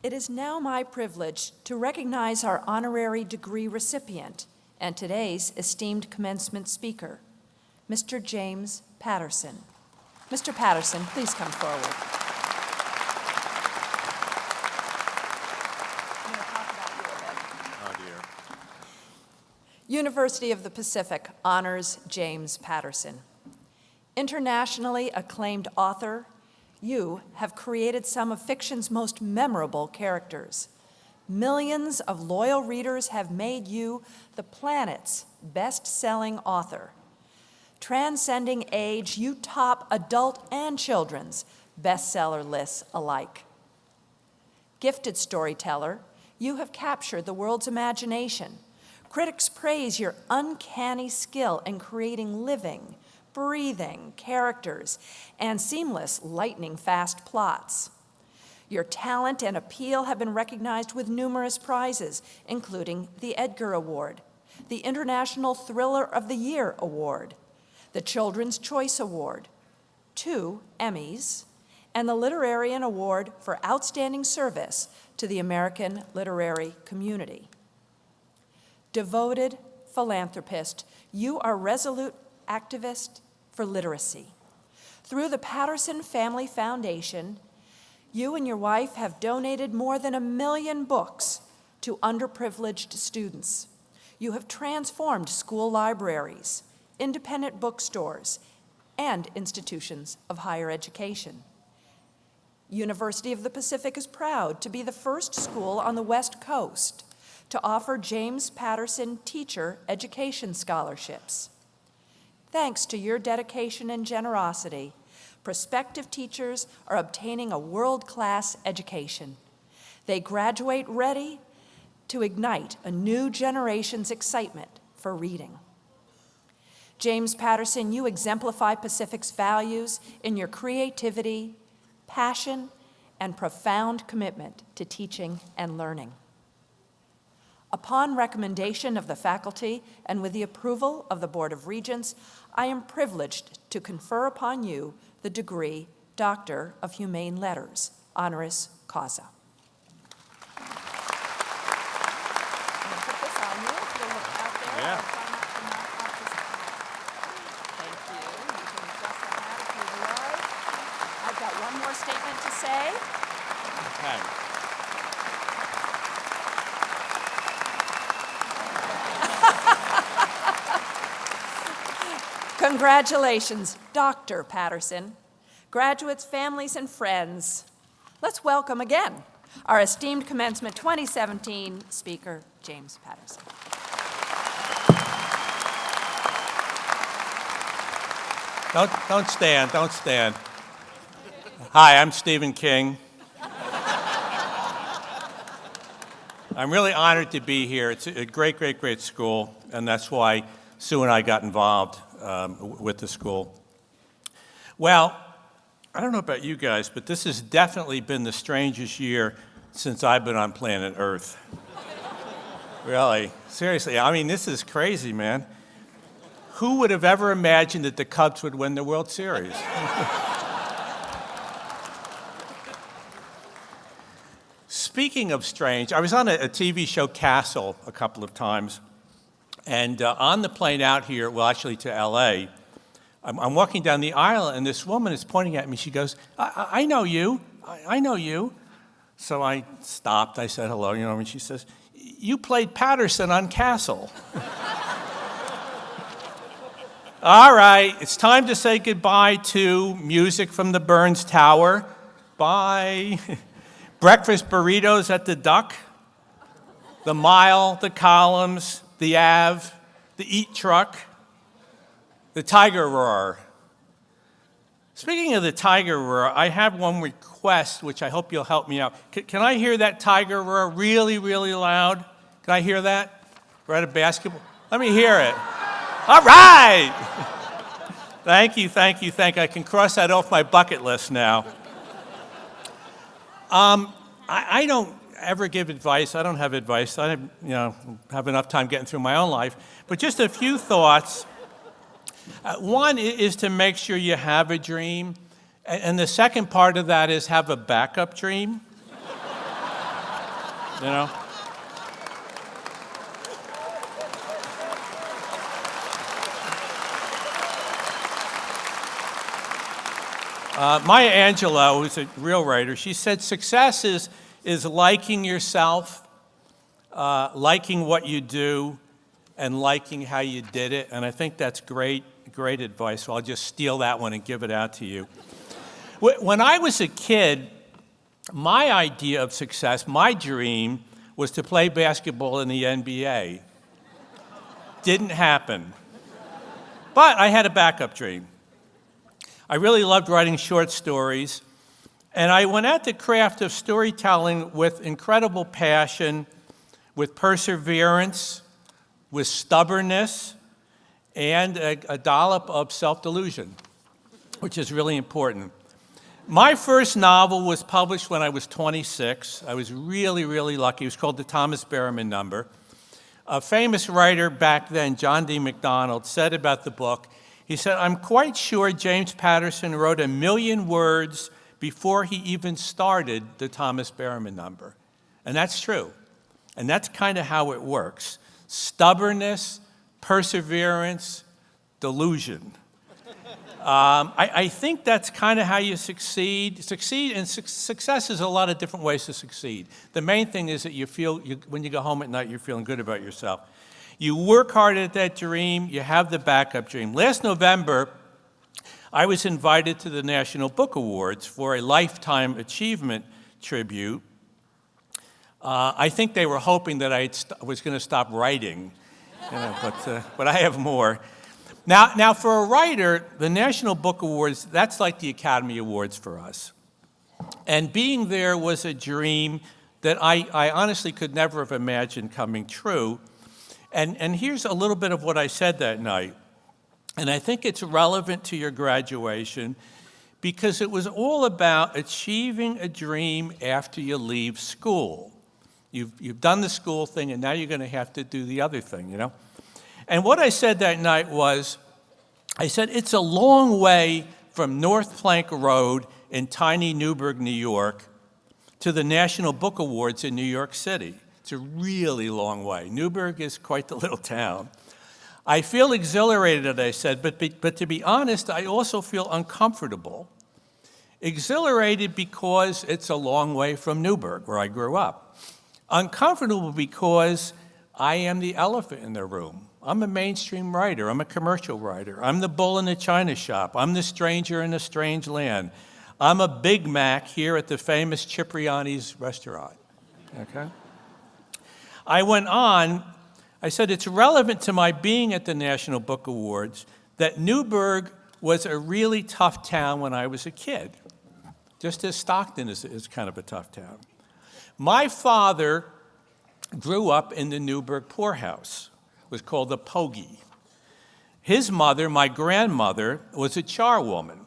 It is now my privilege to recognize our honorary degree recipient and today's esteemed commencement speaker, Mr. James Patterson. Mr. Patterson, please come forward. I'm going to talk about you a bit. Oh, dear. University of the Pacific honors James Patterson. Internationally acclaimed author, you have created some of fiction's most memorable characters. Millions of loyal readers have made you the planet's best-selling author. Transcending age, you top adult and children's bestseller lists alike. Gifted storyteller, you have captured the world's imagination. Critics praise your uncanny skill in creating living, breathing characters and seamless, lightning-fast plots. Your talent and appeal have been recognized with numerous prizes, including the Edgar Award, the International Thriller of the Year Award, the Children's Choice Award, 2 Emmys, and the Literarian Award for Outstanding Service to the American literary community. Devoted philanthropist, you are resolute activist for literacy. Through the Patterson Family Foundation, you and your wife have donated more than 1 million books to underprivileged students. You have transformed school libraries, independent bookstores, and institutions of higher education. University of the Pacific is proud to be the first school on the West Coast to offer James Patterson Teacher Education Scholarships. Thanks to your dedication and generosity, prospective teachers are obtaining a world-class education. They graduate ready to ignite a new generation's excitement for reading. James Patterson, you exemplify Pacific's values in your creativity, passion, and profound commitment to teaching and learning. Upon recommendation of the faculty and with the approval of the Board of Regents, I am privileged to confer upon you the degree Doctor of Humane Letters, honoris causa. I'm going to put this on you if you'll look out there. Yeah. Thank you. You can adjust that hat if you would. I've got one more statement to say. Okay. Congratulations, Dr. Patterson. Graduates, families, and friends, let's welcome again our esteemed Commencement 2017 speaker, James Patterson. Don't stand, don't stand. Hi, I'm Stephen King. I'm really honored to be here. It's a great, great, great school, and that's why Sue and I got involved with the school. Well, I don't know about you guys, but this has definitely been the strangest year since I've been on planet Earth. Really, seriously, I mean, this is crazy, man. Who would have ever imagined that the Cubs would win the World Series? Speaking of strange, I was on a TV show, Castle, a couple of times. And on the plane out here, well, actually to L.A., I'm walking down the aisle, and this woman is pointing at me. She goes, I know you. I know you. So I stopped. I said hello, and she says, you played Patterson on Castle. All right, it's time to say goodbye to music from the Burns Tower. Bye. Breakfast burritos at the Duck, the Mile, the Columns, the Ave, the Eat Truck, the Tiger Roar. Speaking of the Tiger Roar, I have one request, which I hope you'll help me out. Can I hear that Tiger Roar really, really loud? Can I hear that? We're at a basketball. Let me hear it. All right. Thank you. I can cross that off my bucket list now. I don't ever give advice. I don't have advice. I have enough time getting through my own life. But just a few thoughts. One is to make sure you have a dream. And the second part of that is have a backup dream. you know? Maya Angelou, who's a real writer, she said success is liking yourself, liking what you do, and liking how you did it. And I think that's great advice. So I'll just steal that one and give it out to you. When I was a kid, my idea of success, my dream, was to play basketball in the NBA. Didn't happen. But I had a backup dream. I really loved writing short stories, and I went at the craft of storytelling with incredible passion, with perseverance, with stubbornness, and a dollop of self-delusion, which is really important. My first novel was published when I was 26. I was really, really lucky. It was called The Thomas Berriman Number. A famous writer back then, John D. MacDonald, said about the book, he said, "I'm quite sure James Patterson wrote 1 million words before he even started The Thomas Berriman Number." And that's true. And that's kind of how it works. Stubbornness, perseverance, delusion. I think that's kind of how you succeed. Success is a lot of different ways to succeed. The main thing is that when you go home at night, you're feeling good about yourself. You work hard at that dream, you have the backup dream. Last November, I was invited to the National Book Awards for a Lifetime Achievement tribute. I think they were hoping that I was going to stop writing, but I have more. Now, for a writer, the National Book Awards, that's like the Academy Awards for us. And being there was a dream that I honestly could never have imagined coming true. And here's a little bit of what I said that night. And I think it's relevant to your graduation because it was all about achieving a dream after you leave school. You've done the school thing, and now you're going to have to do the other thing, you know? And what I said that night was, I said, it's a long way from North Plank Road in tiny Newburgh, New York, to the National Book Awards in New York City. It's a really long way. Newburgh is quite the little town. I feel exhilarated, I said, but to be honest, I also feel uncomfortable. Exhilarated because it's a long way from Newburgh, where I grew up. Uncomfortable because I am the elephant in the room. I'm a mainstream writer. I'm a commercial writer. I'm the bull in the china shop. I'm the stranger in a strange land. I'm a Big Mac here at the famous Cipriani's restaurant. Okay? I went on, I said, it's relevant to my being at the National Book Awards that Newburgh was a really tough town when I was a kid, just as Stockton is kind of a tough town. My father grew up in the Newburgh poorhouse. It was called the Pogie. His mother, my grandmother, was a charwoman.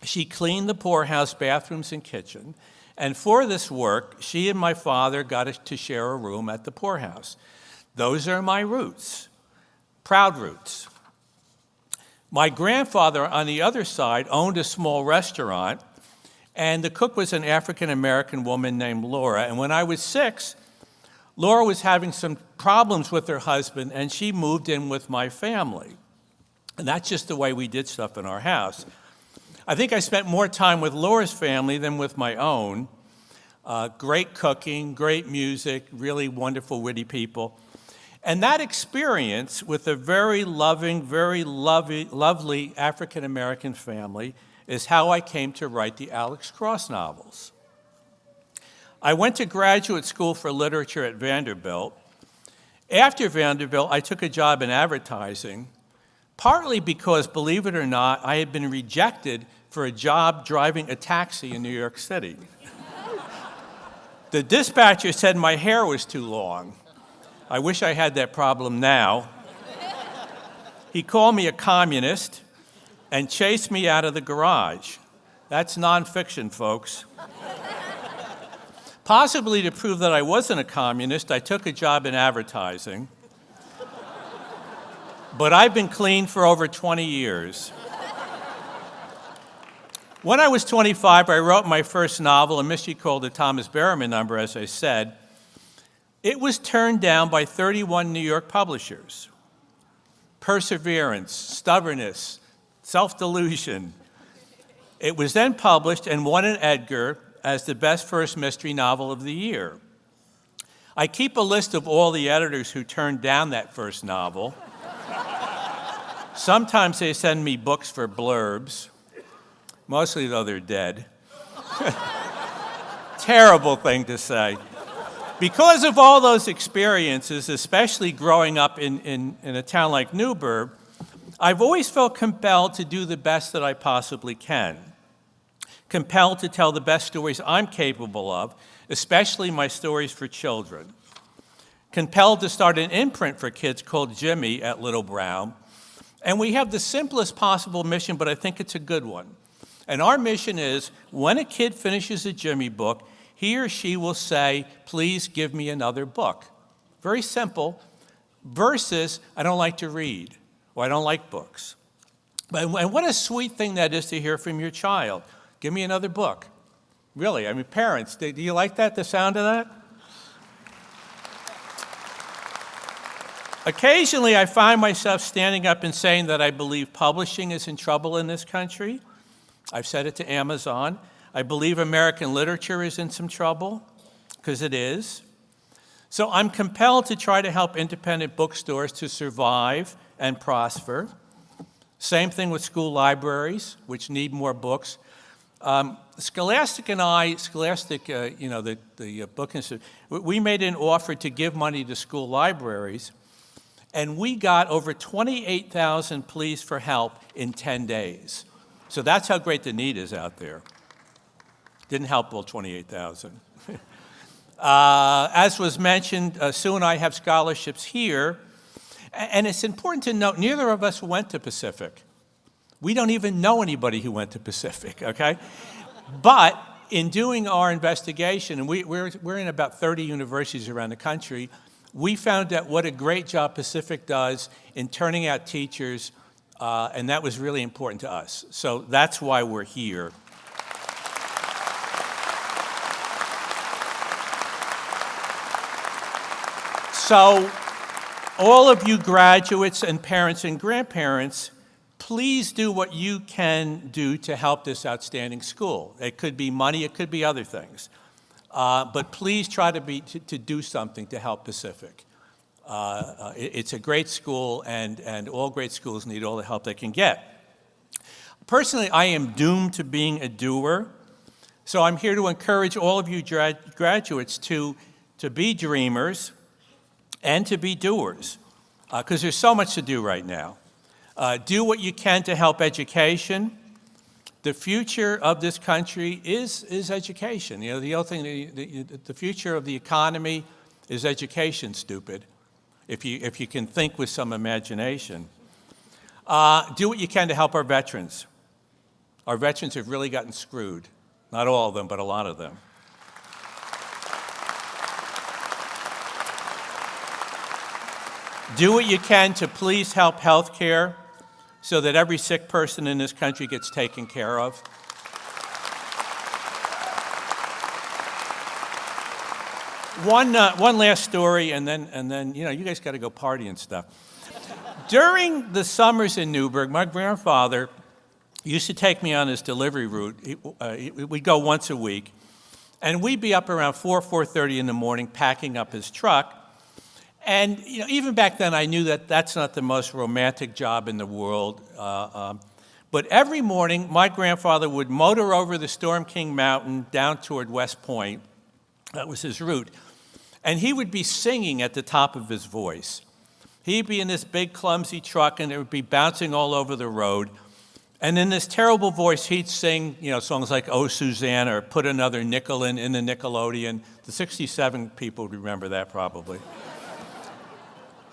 She cleaned the poorhouse bathrooms and kitchen, and for this work, she and my father got to share a room at the poorhouse. Those are my roots, proud roots. My grandfather, on the other side, owned a small restaurant, and the cook was an African-American woman named Laura. And when I was 6, Laura was having some problems with her husband, and she moved in with my family. And that's just the way we did stuff in our house. I think I spent more time with Laura's family than with my own. Great cooking, great music, really wonderful, witty people. And that experience with a very loving, very lovely African-American family is how I came to write the Alex Cross novels. I went to graduate school for literature at Vanderbilt. After Vanderbilt, I took a job in advertising, partly because, believe it or not, I had been rejected for a job driving a taxi in New York City. The dispatcher said my hair was too long. I wish I had that problem now. He called me a communist and chased me out of the garage. That's nonfiction, folks. Possibly to prove that I wasn't a communist, I took a job in advertising. But I've been clean for over 20 years. When I was 25, I wrote my first novel, a mystery called The Thomas Berriman Number, as I said. It was turned down by 31 New York publishers. Perseverance, stubbornness, self-delusion. It was then published and won an Edgar as the best first mystery novel of the year. I keep a list of all the editors who turned down that first novel. Sometimes they send me books for blurbs, mostly though they're dead. Terrible thing to say. Because of all those experiences, especially growing up in a town like Newburgh, I've always felt compelled to do the best that I possibly can. Compelled to tell the best stories I'm capable of, especially my stories for children. Compelled to start an imprint for kids called Jimmy at Little Brown. And we have the simplest possible mission, but I think it's a good one. And our mission is, when a kid finishes a Jimmy book, he or she will say, please give me another book. Very simple, versus I don't like to read, or I don't like books. And what a sweet thing that is to hear from your child. Give me another book. Really, I mean, parents, do you like that, the sound of that? Occasionally, I find myself standing up and saying that I believe publishing is in trouble in this country. I've said it to Amazon. I believe American literature is in some trouble, because it is. So I'm compelled to try to help independent bookstores to survive and prosper. Same thing with school libraries, which need more books. Scholastic and I, the Book Institute, we made an offer to give money to school libraries, and we got over 28,000 pleas for help in 10 days. So that's how great the need is out there. Didn't help all 28,000. As was mentioned, Sue and I have scholarships here, and it's important to note, neither of us went to Pacific. We don't even know anybody who went to Pacific, okay? But in doing our investigation, and we're in about 30 universities around the country, we found out what a great job Pacific does in turning out teachers, and that was really important to us. So that's why we're here. So all of you graduates and parents and grandparents, please do what you can do to help this outstanding school. It could be money, it could be other things. But please try to do something to help Pacific. It's a great school, and all great schools need all the help they can get. Personally, I am doomed to being a doer, so I'm here to encourage all of you graduates to be dreamers and to be doers, because there's so much to do right now. Do what you can to help education. The future of this country is education. You know, the other thing, the future of the economy is education, stupid, if you can think with some imagination. Do what you can to help our veterans. Our veterans have really gotten screwed. Not all of them, but a lot of them. Do what you can to please help health care so that every sick person in this country gets taken care of. One last story, and then you guys got to go party and stuff. During the summers in Newburgh, my grandfather used to take me on his delivery route. We'd go once a week, and we'd be up around 4:30 in the morning packing up his truck. And even back then, I knew that that's not the most romantic job in the world. But every morning, my grandfather would motor over the Storm King Mountain down toward West Point. That was his route. And he would be singing at the top of his voice. He'd be in this big, clumsy truck, and it would be bouncing all over the road. And in this terrible voice, he'd sing, songs like "Oh, Susanna" or "Put Another Nickel in the Nickelodeon." The 67 people would remember that probably.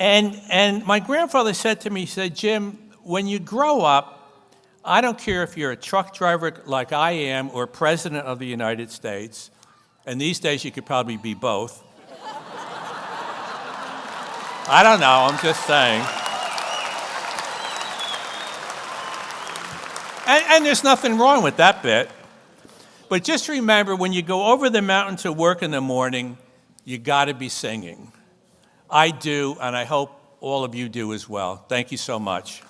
And my grandfather said to me, he said, "Jim, when you grow up, I don't care if you're a truck driver like I am or president of the United States," and these days you could probably be both. I don't know, I'm just saying. And there's nothing wrong with that bit. But just remember, when you go over the mountain to work in the morning, you got to be singing. I do, and I hope all of you do as well. Thank you so much.